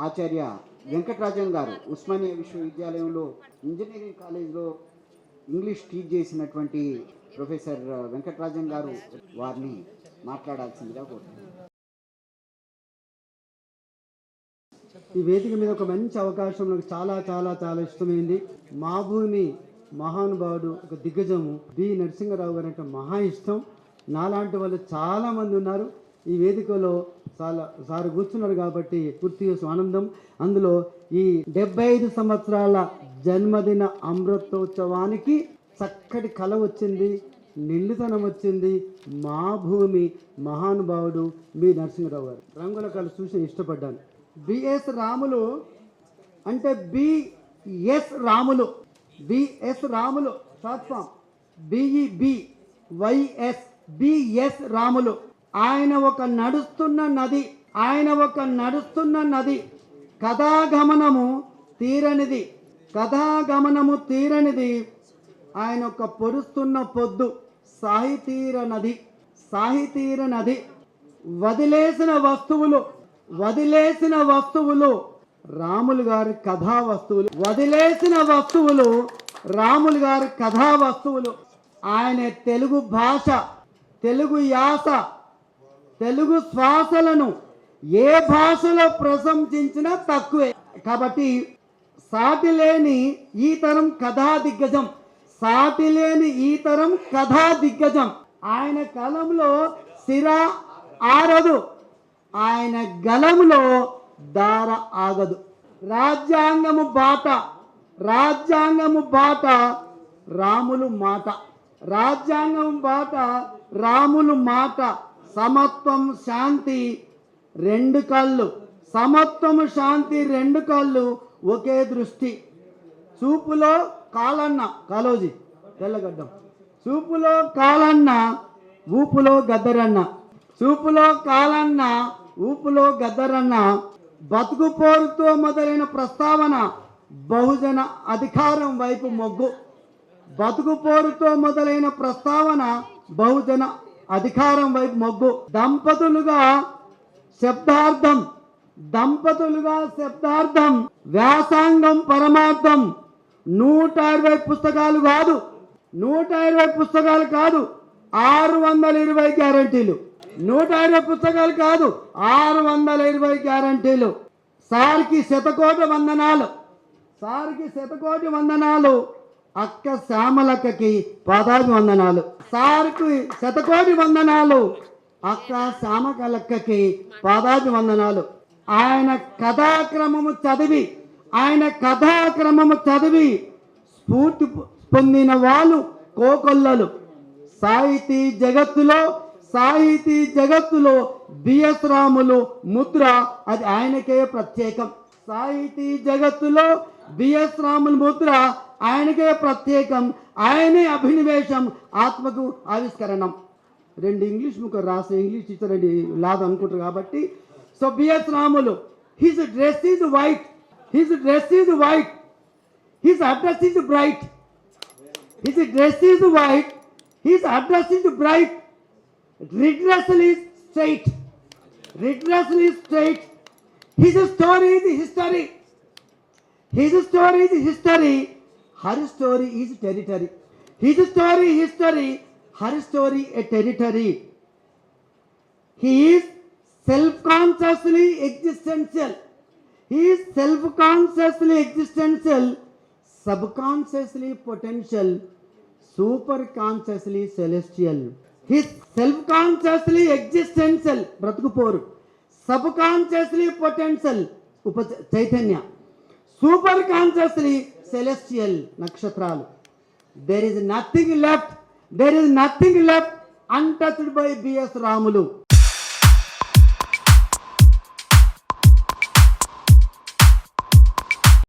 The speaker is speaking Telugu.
ఆచార్య వెంకటరాజన్ గారు ఉస్మానియా విశ్వవిద్యాలయంలో ఇంజనీరింగ్ కాలేజ్లో ఇంగ్లీష్ టీచ్ చేసినటువంటి ప్రొఫెసర్ వెంకటరాజన్ గారు వారిని మాట్లాడాల్సిందిగా కోరుతున్నాను. ఈ వేదిక మీద ఒక మంచి అవకాశం నాకు చాలా చాలా చాలా ఇష్టమైంది. మా భూమి మహానుభావుడు ఒక దిగ్గజము బి నరసింహరావు గారు అంటే మహా ఇష్టం. నాలాంటి వాళ్ళు చాలామంది ఉన్నారు ఈ వేదికలో. చాలా సార్ కూర్చున్నారు కాబట్టి పూర్తిగా ఆనందం. అందులో ఈ 75 సంవత్సరాల జన్మదిన అమృతోత్సవానికి చక్కటి కళ వచ్చింది, నిండుతనం వచ్చింది. మా భూమి మహానుభావుడు బి నరసింహరావు గారు రంగుల కళ చూసి ఇష్టపడ్డాను. బిఎస్ రాములు అంటే B S Ramulu, B S Ramulu short form B E B Y S B S Ramulu. ఆయన ఒక నడుస్తున్న నది, ఆయన ఒక నడుస్తున్న నది. కథాగమనము తీరనిది, కథాగమనము తీరనిది. ఆయన ఒక పొడుస్తున్న పొద్దు, సాహితీర నది, సాహితీర నది. వదిలేసిన వస్తువులు, వదిలేసిన వస్తువులు రాములు గారి కథా వస్తువులు, వదిలేసిన వస్తువులు రాములు గారి కథా వస్తువులు. ఆయన తెలుగు భాష, తెలుగు యాస, తెలుగు శ్వాసలను ఏ భాషలో ప్రశంసించినా తక్కువే. కాబట్టి సాటి లేని ఈ తరం కథా దిగ్గజం, సాటి లేని ఈ తరం కథా దిగ్గజం. ఆయన కలంలో సిరా ఆరదు, ఆయన గలంలో దార ఆగదు. రాజ్యాంగము బాట, రాజ్యాంగము బాట రాములు మాట, రాజ్యాంగం బాట రాములు మాట. సమత్వం శాంతి రెండు కళ్ళు, సమత్వము శాంతి రెండు కళ్ళు ఒకే దృష్టి. చూపులో కాలన్న, కాలోజీ తెల్లగడ్డం. చూపులో కాలన్న, ఊపులో గద్దరన్న. చూపులో కాలన్న, ఊపులో గద్దరన్న. బతుకు పోరుతో మొదలైన ప్రస్తావన బహుజన అధికారం వైపు మొగ్గు. బతుకు పోరుతో మొదలైన ప్రస్తావన బహుజన అధికారం వైపు మొగ్గు. దంపతులుగా శబ్దార్థం, దంపతులుగా శబ్దార్థం. వ్యాసాంగం పరమార్థం. 120 పుస్తకాలు కాదు, 120 పుస్తకాలు కాదు, 620 గ్యారంటీలు. 120 పుస్తకాలు కాదు, 620 గ్యారంటీలు. సార్కి శతకోటి వందనాలు, సార్కి శతకోటి వందనాలు. అక్క శ్యామలక్కకి పదాభి వందనాలు. సార్కి శతకోటి వందనాలు, అక్క శ్యామలక్కకి పదాభి వందనాలు. ఆయన కథాక్రమము చదివి, ఆయన కథాక్రమము చదివి స్ఫూర్తి పొందిన వాళ్ళు కోకొల్లలు. సాహితీ జగత్తులో, సాహితీ జగత్తులో బిఎస్ రాములు ముద్ర అది ఆయనకే ప్రత్యేకం. సాహితీ జగత్తులో బిఎస్ రాములు ముద్ర ఆయనకే ప్రత్యేకం. ఆయనే అభినివేశం, ఆత్మకు ఆవిష్కరణం. 2 ఇంగ్లీష్ ముక్క రాసిన ఇంగ్లీష్ టీచర్ అని లాదు అనుకుంటారు కాబట్టి. So BS Ramulu, his dress is white, his dress is white, his address is bright, his dress is white, his address is bright. Rigorously straight, rigorously straight. His story is history, his story is history, her story is territory. His story history, her story a territory. He is self-consciously existential, he is self-consciously existential, subconsciously potential, super-consciously celestial. He is self-consciously existential, బ్రతుకుపోరు. Subconsciously potential, ఉప చైతన్య. Super-consciously celestial, నక్షత్రాలు. There is nothing left, there is nothing left untouched by BS Ramulu.